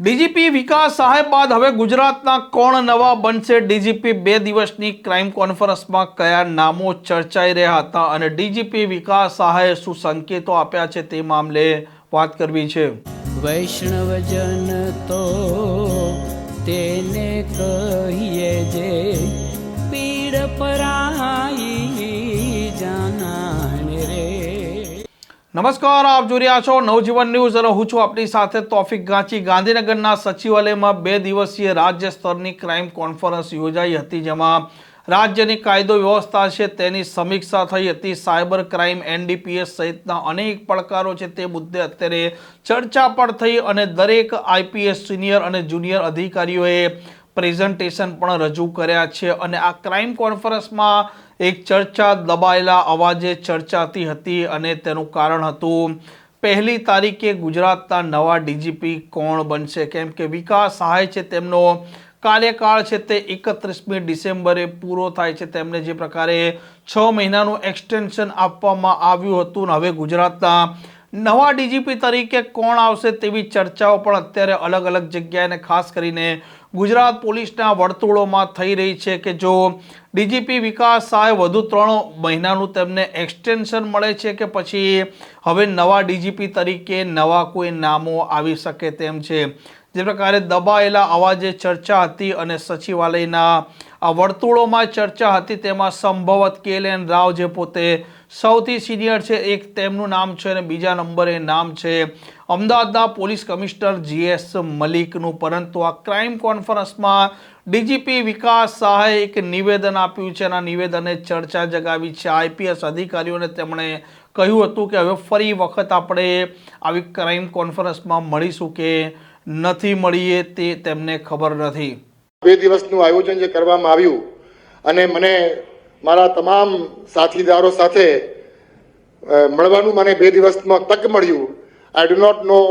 DGP વિકાસ સહાય બાદ હવે ગુજરાતના કોણ નવા બનશે? ડીજીપી 2 દિવસની ક્રાઇમ કોન્ફરન્સમાં કયા નામો ચર્ચાઈ રહ્યા હતા અને ડીજીપી વિકાસ સહાયે શું સંકેતો આપ્યા છે તે મામલે વાત કરવી છે. વૈષ્ણવજન તો તેને કહીએ જે પીડ પરાઈ જાનાને રે. નમસ્કાર, આપ જોઈ રહ્યા છો નવજીવન ન્યૂઝ અને હું છું આપની સાથે તોફિક ગાંચી. ગાંધીનગરના સચિવાલયમાં 2 દિવસીય રાજ્ય સ્તરની ક્રાઇમ કોન્ફરન્સ યોજાઈ હતી, જેમાં રાજ્યની કાયદો વ્યવસ્થા છે તેની સમીક્ષા થઈ હતી. સાયબર ક્રાઇમ, એનડીપીએસ સહિતના અનેક પડકારો છે તે મુદ્દે અત્યારે ચર્ચા પણ થઈ અને દરેક આઈપીએસ સિનિયર અને જુનિયર અધિકારીઓએ પ્રેઝન્ટેશન પણ રજૂ કર્યા છે. અને આ ક્રાઇમ કોન્ફરન્સમાં એક ચર્ચા દબાયેલા અવાજે ચર્ચાતી હતી અને તેનું કારણ હતું 1લી તારીખે ગુજરાતના નવા ડીજીપી કોણ બનશે, કેમ કે વિકાસ સહાય છે તેમનો કાર્યકાળ છે તે 31મી ડિસેમ્બરે પૂરો થાય છે. તેમને જે પ્રકારે 6 મહિનાનું એક્સટેન્શન આપવામાં આવ્યું હતું ને હવે ગુજરાતના નવા ડીજીપી તરીકે કોણ આવશે તેવી ચર્ચાઓ પણ અત્યારે અલગ અલગ જગ્યાએ અને ખાસ કરીને ગુજરાત પોલીસના વર્તુળોમાં થઈ રહી છે કે જો ડીજીપી વિકાસ સહાય વધુ 3 મહિનાનું તેમને એક્સટેન્શન મળે છે કે પછી હવે નવા ડીજીપી તરીકે નવા કોઈ નામો આવી શકે તેમ છે. જે પ્રકારે દબાયેલા અવાજે ચર્ચા હતી અને સચિવાલયના આ વર્તુળોમાં ચર્ચા હતી, તેમાં સંભવત KLN રાવ જે પોતે સૌથી સિનિયર છે એક તેમનું નામ છે અને બીજા નંબરે નામ છે અમદાવાદના પોલીસ કમિશનર GS મલિકનું. પરંતુ આ ક્રાઇમ કોન્ફરન્સમાં ડીજીપી વિકાસ સહાયે એક નિવેદન આપ્યું છે અને આ નિવેદને ચર્ચા જગાવી છે. આઈપીએસ અધિકારીઓને તેમણે કહ્યું હતું કે હવે ફરી વખત આપણે આવી ક્રાઇમ કોન્ફરન્સમાં મળીશું કે નથી મળીએ તે તેમને ખબર નથી. 2 દિવસનું આયોજન જે કરવામાં આવ્યું અને મને મારા તમામ સાથીદારો સાથે મળવાનું મને 2 દિવસમાં તક મળ્યું. I do not know,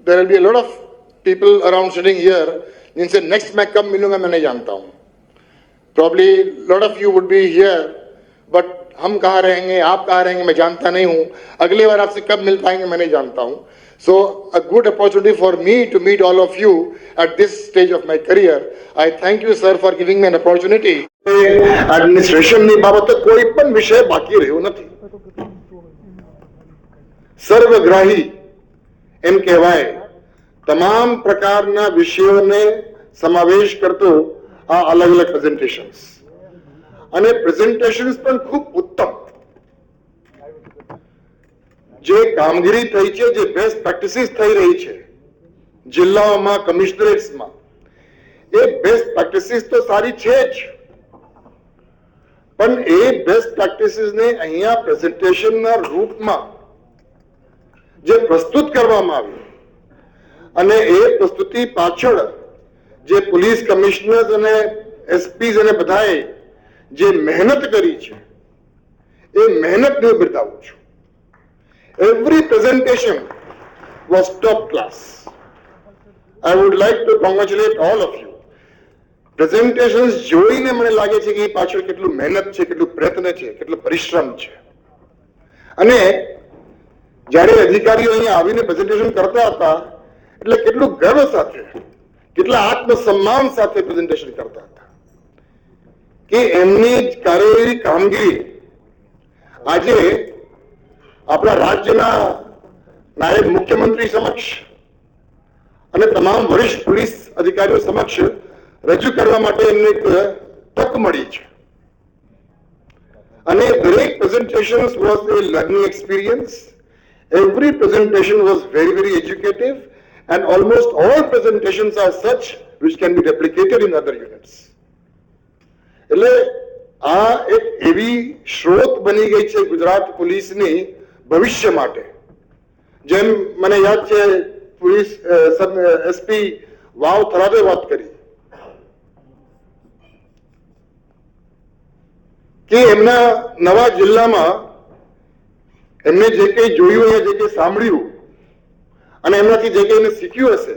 there will be a lot of people around sitting here जिनसे next मैं कब मिलूंगा मैं नहीं जानता हूँ. Probably lot of you would be here, but हम कहाँ रहेंगे, आप कहाँ रहेंगे मैं जानता नहीं हूँ. अगली बार आपसे कब मिल पाएंगे मैं नहीं जानता हूँ. So a good opportunity for me to meet all of you at this stage of my career. I thank you sir for giving me an opportunity. Administration ની બાબતે કોઈ પણ વિષય બાકી રહ્યો નથી. સર્વગ્રાહી એમ કહેવાય તમામ પ્રકારના વિષયોને સમાવેશ કરતો આ અલગ અલગ પ્રેઝન્ટેશન્સ અને પ્રેઝન્ટેશન્સ પણ ખૂબ ઉત્તમ જે કામગીરી થઈ છે, જે બેસ્ટ પ્રેક્ટિસિસ થઈ રહી છે જિલ્લાઓમાં, કમિશનરેટ્સમાં, એ બેસ્ટ પ્રેક્ટિસિસ તો સારી છે જ, પણ એ બેસ્ટ પ્રેક્ટિસિસને અહીંયા પ્રેઝન્ટેશનના રૂપમાં જે પ્રસ્તુત કરવામાં આવ્યું અને એ પ્રસ્તુતિ પાછળ જે પોલીસ કમિશનર્સ અને એસપીઝ અને બધાએ જે મહેનત કરી છે એ મહેનતને બિરદાવું છું. Every presentation was top class. I would like to congratulate all of you. Presentations જોઈને મને લાગે છે કે એ પાછળ કેટલું મહેનત છે, કેટલું પ્રયત્ન છે, કેટલું પરિશ્રમ છે. અને જ્યારે અધિકારીઓ અહીંયા આવીને પ્રેઝન્ટેશન કરતા હતા એટલે કેટલું ગર્વ સાથે, કેટલા આત્મસન્માન સાથે પ્રેઝન્ટેશન કરતા હતા કે એમની કરેલી કામગીરી આજે આપણા રાજ્યના નાયબ મુખ્યમંત્રી સમક્ષ અને તમામ વરિષ્ઠ પોલીસ અધિકારીઓ સમક્ષ રજૂ કરવા માટે એમને તક મળી છે. અને દરેક presentations was A learning experience. Every presentation was very very educative and almost all presentations are such which can be replicated in other units. એટલે આ એક એવી સ્રોત બની ગઈ છે ગુજરાત પોલીસની ભવિષ્ય માટે. જેમ મને યાદ છે પોલીસ એસપી વાવ થરાદે વાત કરી કે એમના નવા જિલ્લામાં એમને જે કંઈ જોયું યા જે કંઈ સાંભળ્યું અને એમનાથી જે કંઈ શીખ્યું હશે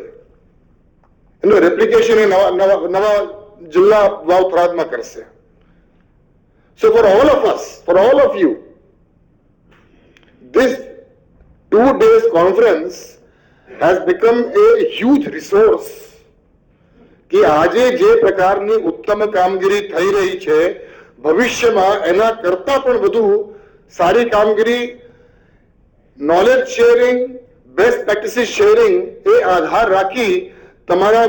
એનું રેપ્લિકેશન એ નવા જિલ્લા વાવ થરાદમાં કરશે. So for all of us, for all of you, this 2 days conference has become a huge resource. કે આજે જે પ્રકારની ઉત્તમ કામગીરી થઈ રહી છે, ભવિષ્યમાં એના કરતા પણ વધુ સારી કામગીરી, knowledge sharing, best practices sharing એ આધાર રાખી તમારા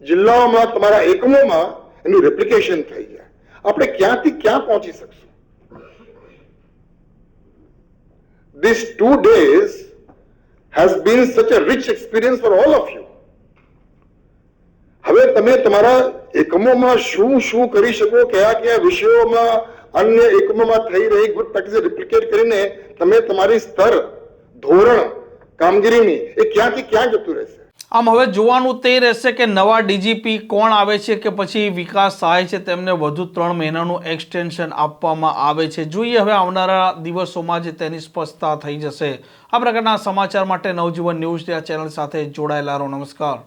જિલ્લાઓમાં, તમારા એકમોમાં એનું રેપ્લિકેશન થઈ જાય. આપણે ક્યાંથી ક્યાં પહોંચી શકશું? These 2 days has been such a rich experience for all of you. હવે તમે તમારા એકમોમાં શું શું કરી શકો, કયા કયા વિષયોમાં અન્ય એકમોમાં થઈ રહી ગુડ પ્રેક્ટિસ રિપ્લિકેટ કરીને તમે તમારી સ્તર, ધોરણ કામગીરીની એ ક્યાંથી ક્યાં જતું રહેશે. આમ હવે જોવાનું તે રહેશે કે નવા ડીજીપી કોણ આવે છે કે પછી વિકાસ સહાય છે તેમને વધુ 3 મહિનાનું એક્સટેન્શન આપવામાં આવે છે. જોઈએ હવે આવનારા દિવસોમાં જે તેની સ્પષ્ટતા થઈ જશે. આ પ્રકારના સમાચાર માટે નવજીવન ન્યૂઝ ચેનલ સાથે જોડાયેલા રહો. નમસ્કાર.